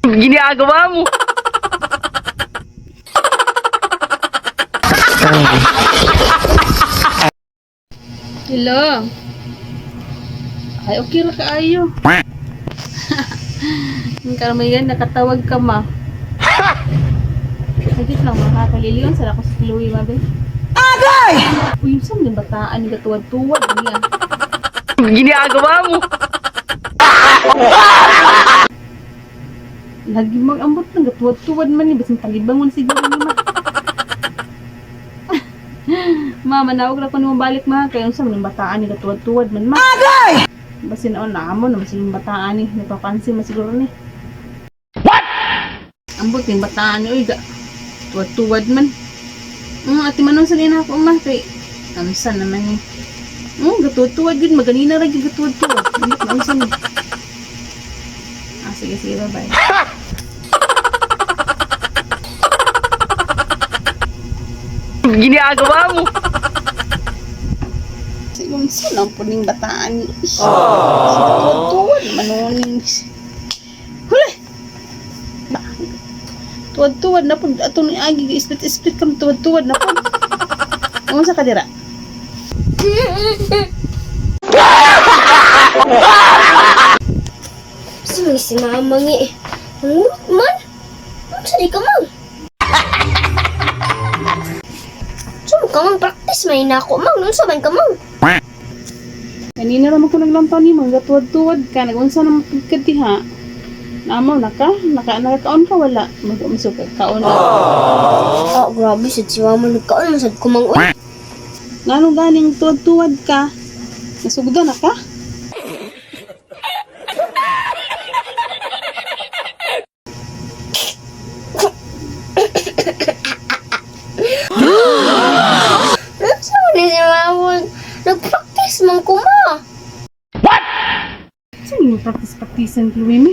Ginagawa mo. Hello. Ay, okay ra kaayo. Ang karamihan nakatawag ka ma. Sagit lang makakaliliyon sa ako sa Chloe mabe. Agay! Uy, saan yung bataan ni katuwad-tuwad niya? Ginagawa mo. Lagi mag-ambot ng katuwad-tuwad man ni basing talibangon siguro ni ma. Ma, manawag na ko nung balik ma. Kaya saan yung bataan ni katuwad-tuwad man ma. Agay! Basin on na amo na mas yung bataan ni. Napapansin mo siguro ni. What? Ambot yung bataan ni. Uy, tuwad-tuwad man. Ati manong salina ako ma. Kay, kamsan naman ni. Gatuwad-tuwad yun. Maganina rin yung gatuwad-tuwad. Hindi ko naunsan ni. Sige, sige, bye-bye. Ginagawa mo. Siguro saan po ning bataan ni. Tuwad-tuwad. Manuning. Huli! Tuwad-tuwad na po. Atong ni Agi. Split-split kang tuwad-tuwad na po. Ano sa kadira? Sino si mama ngi? Man? Ano sa di ka man? Sino ka man practice may nako man? Ano sa man ka man? Kanina naman ko naglantaw ni mga tuwad-tuwad ka. Nagunsa naman pagkati ha. Namaw na ka? Nakakaon ka wala? Magmasuka kaon na. Oh, grabe sad si mama nagkaon man sad kumang uy. Ngano galing tuwad-tuwad ka? Nasugda na ka? Saan ni si mama? Nag-practice man ko ma. Saan yung practice-practicean kay Mimi?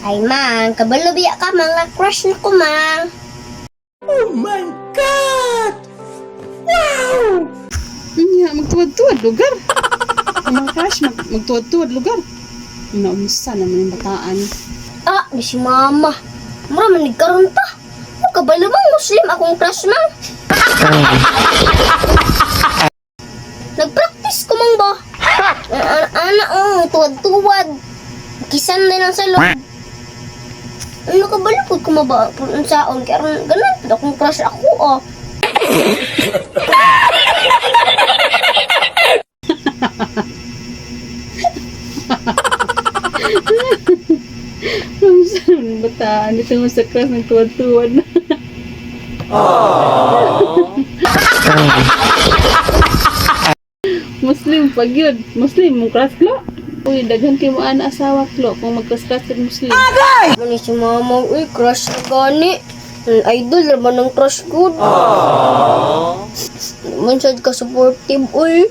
Ay man, kabalo biya ka mga crush na ko ma. Nga, magtuwad-tuwad lugar. Ang mga crush, magtuwad-tuwad lugar. Naumusta naman yung bataan. Ah, di si mama. Mura man nagkaroon ta. Ano kabalo bang Muslim akong crush man? Nag-practice ko man ba? Tuwad-tuwad. Kisan din ang salon. Ano ka balapod ko maba? Punan saon. Kaya ganun. Akong crush ako, oh. Ang bataan. Dito mo sa crush ng tuwad-tuwad. Muslim pag yun. Muslim, mong crush klo. Uy, daghan kayo mo ana asawa klo. Kung mag-crush ka Muslim. Mani si mama, uy, crush na gani. Idol naman ng crush ko. Naman sad ka supportive, uy.